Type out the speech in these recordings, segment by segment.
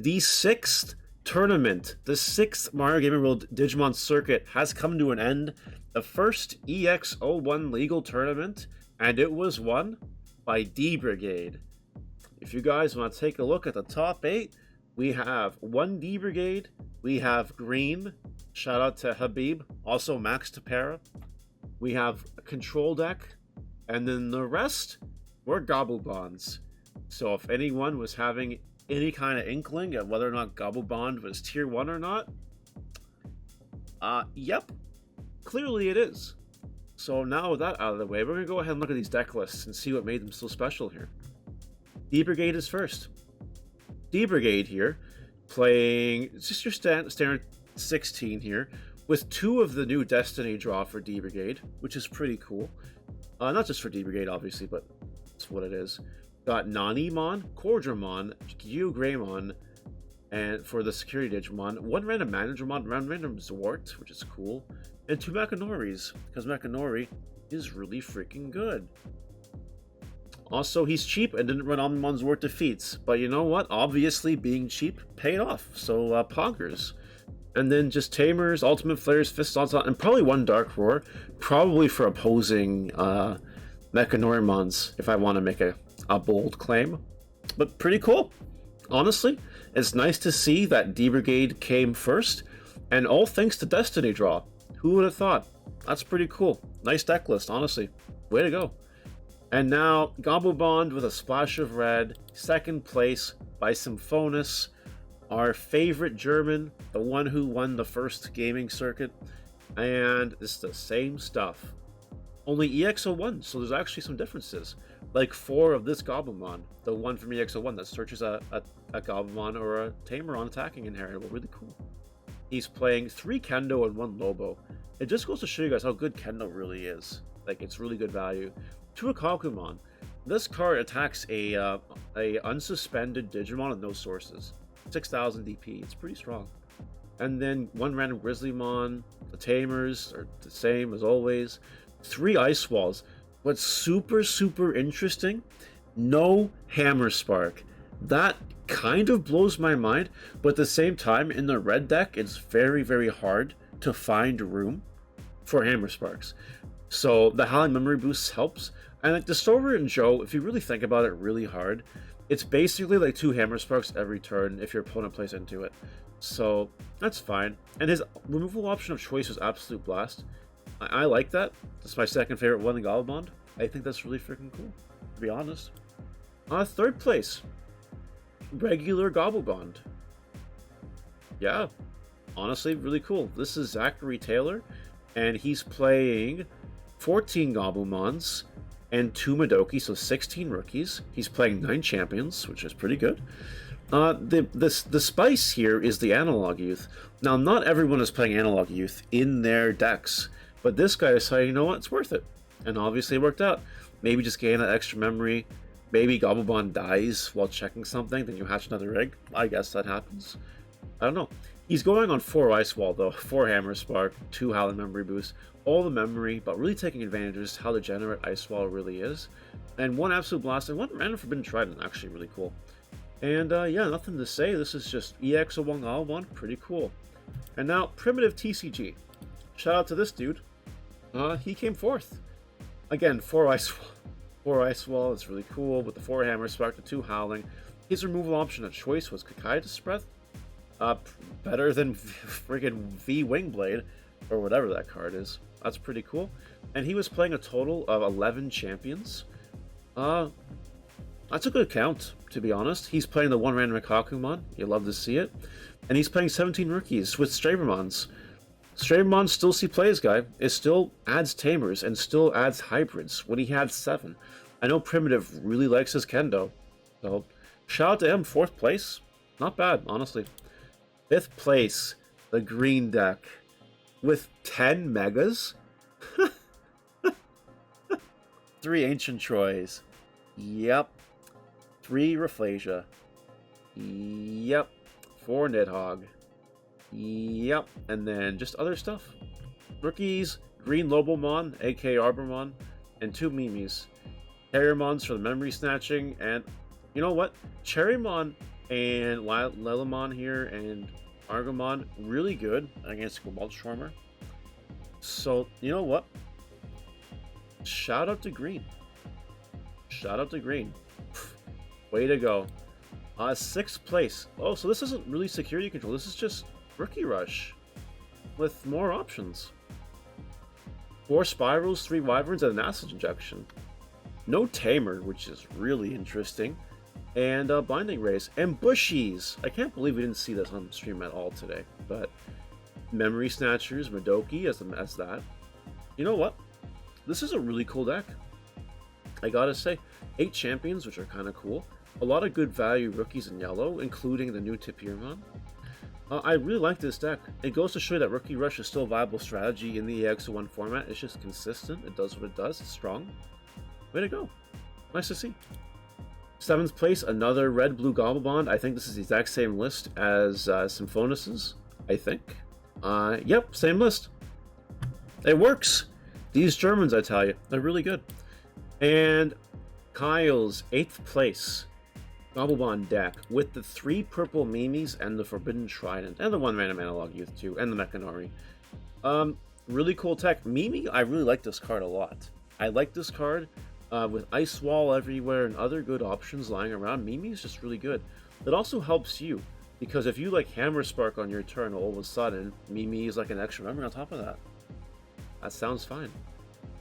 The sixth tournament, the sixth Mario Gaming World Digimon Circuit has come to an end. The first EX1 legal tournament, and it was won by D-Brigade. If you guys want to take a look at the top 8, we have one D-Brigade, we have Green, shout out to Habib, also Max Tapera. We have a control deck, and then the rest were Gobblebonds. So if anyone was having any kind of inkling at whether or not Gobblebond was tier 1 or not, yep, clearly it is. So now with that out of the way, we're going to go ahead and look at these deck lists and see what made them so special here. D-Brigade is first. D-Brigade here, playing just your standard 16 here, with 2 of the new Destiny draw for D-Brigade, which is pretty cool. Not just for D-Brigade, obviously, but that's what it is. Got Nanimon, Cordramon, Geogreymon, and for the security Digimon, 1 random Managermon, 1 random Zwart, which is cool, and 2 Mechanoris, because Mechanori is really freaking good. Also, he's cheap and didn't run Omnimon's Zwart defeats, but you know what? Obviously, being cheap paid off, so poggers. And then just Tamers, Ultimate Flares, Fist Onslaught, and probably 1 Dark Roar, probably for opposing Mechanorimons, if I want to make a bold claim. But pretty cool. Honestly, it's nice to see that D-Brigade came first, and all thanks to Destiny Draw. Who would have thought? That's pretty cool. Nice deck list, honestly. Way to go. And now, Gobblebond with a splash of red, second place by Symphonis, our favorite German, the one who won the first gaming circuit, and it's the same stuff. Only EX1, so there's actually some differences. Like 4 of this Goblemon, the one from EX1 that searches a Goblemon or a Tameron attacking inheritable, really cool. He's playing 3 Kendo and 1 Lobo. It just goes to show you guys how good Kendo really is. Like, it's really good value. 2 Akakumon. This card attacks a unsuspended Digimon with no sources. 6,000 DP, it's pretty strong. And then 1 random Grizzlymon, the Tamers are the same as always. 3 Ice Walls. What's super interesting, no Hammer Spark. That kind of blows my mind, but at the same time, in the red deck, it's very hard to find room for Hammer Sparks. So the Howling Memory Boost helps. And like Distorver and Joe, if you really think about it really hard, it's basically like 2 Hammer Sparks every turn if your opponent plays into it. So that's fine. And his removal option of choice was Absolute Blast. I like that. That's my second favorite one in Gobblebond. I think that's really freaking cool, to be honest. Third place, regular Gobblebond. Yeah, honestly, really cool. This is Zachary Taylor, and he's playing 14 Gobblemons and 2 Madoki, so 16 rookies. He's playing 9 champions, which is pretty good. The spice here is the Analog Youth. Now, not everyone is playing Analog Youth in their decks, but this guy decided, you know what, it's worth it. And obviously it worked out. Maybe just gain that extra memory. Maybe Gobblebond dies while checking something, then you hatch another egg. I guess that happens. I don't know. He's going on 4 Ice Wall though, 4 Hammer Spark, 2 Howling Memory Boost, all the memory, but really taking advantage of just how degenerate Ice Wall really is. And 1 Absolute Blast and 1 Random Forbidden Trident, actually really cool. And yeah, nothing to say. This is just EX1 Gobblebond, pretty cool. And now, Primitive TCG. Shout out to this dude. He came 4th. Again, 4 Ice Wall. 4 Ice Wall is really cool with the 4 Hammer Spark, the 2 Howling. His removal option of choice was Kakaitis Breath. Better than friggin' V Wingblade, or whatever that card is. That's pretty cool. And he was playing a total of 11 champions. That's a good count, to be honest. He's playing the 1 random Akakumon. You love to see it. And he's playing 17 rookies with Stravermons. Stravermon still see plays, guy. It still adds Tamers and still adds hybrids when he had 7. I know Primitive really likes his Kendo. So, shout out to him. 4th place. Not bad, honestly. 5th place, the green deck. With 10 Megas? 3 Ancient Troys. Yep. 3 Rafflesia. Yep. 4 Nidhogg. Yep. And then just other stuff. Rookies, Green Lobomon, aka Arbormon, and 2 Mimis. Terriermons for the memory snatching, and you know what? Cherrymon And Lelemon here and Argomon, really good against Cobalt Stormer. So, you know what? Shout out to Green. Shout out to Green. Way to go. 6th place. Oh, so this isn't really security control. This is just Rookie Rush with more options. 4 Spirals, 3 Wyverns, and an Acid Injection. No Tamer, which is really interesting. And Blinding Rays. And Bushies. I can't believe we didn't see this on stream at all today. But Memory Snatchers, Madoki as that. You know what? This is a really cool deck. I gotta say, 8 champions, which are kind of cool. A lot of good value rookies in yellow, including the new Tipiermon. I really like this deck. It goes to show that Rookie Rush is still a viable strategy in the EX1 format. It's just consistent. It does what it does. It's strong. Way to go. Nice to see. 7th place, another red-blue Gobblebond. I think this is the exact same list as Symphonis's. I think. Yep, same list. It works. These Germans, I tell you, they're really good. And Kyle's 8th place Gobblebond deck with the 3 purple Mimis and the Forbidden Trident and the 1 random analog youth too, and the Mechanori. Really cool tech. Mimi, I really like this card a lot. I like this card with Ice Wall everywhere and other good options lying around. Mimi is just really good. It also helps you because if you like Hammer Spark on your turn, all of a sudden Mimi is like an extra memory on top of that. That sounds fine.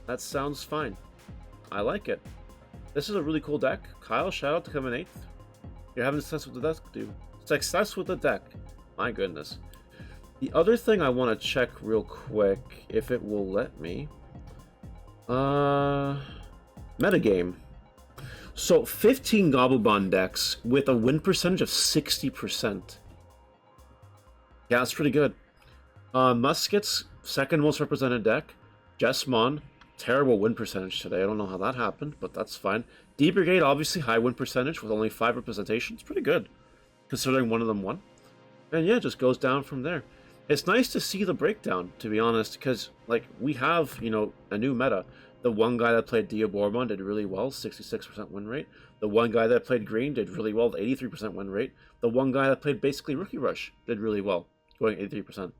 That sounds fine. I like it. This is a really cool deck. Kyle, shout out to coming 8th. You're having success with the deck, dude. Success with the deck. My goodness. The other thing I want to check real quick, if it will let me. Metagame. So, 15 Gobblebond decks with a win percentage of 60%. Yeah, that's pretty good. Musket's second most represented deck. Jessmon. Terrible win percentage today. I don't know how that happened, but that's fine. D-Brigade, obviously high win percentage with only 5 representations. Pretty good, considering one of them won. And yeah, it just goes down from there. It's nice to see the breakdown, to be honest, because like we have, you know, a new meta. The one guy that played Diabormon did really well, 66% win rate. The one guy that played Green did really well, 83% win rate. The one guy that played basically Rookie Rush did really well, going 83%.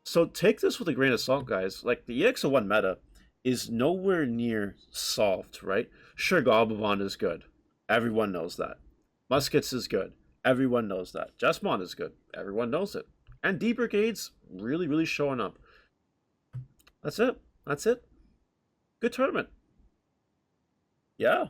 So take this with a grain of salt, guys. Like the EX1 meta is nowhere near solved, right? Sure, Gobblebond is good. Everyone knows that. Muskets is good. Everyone knows that. Jessmon is good. Everyone knows it. And D-Brigade's really, really showing up. That's it. That's it. Good tournament. Yeah.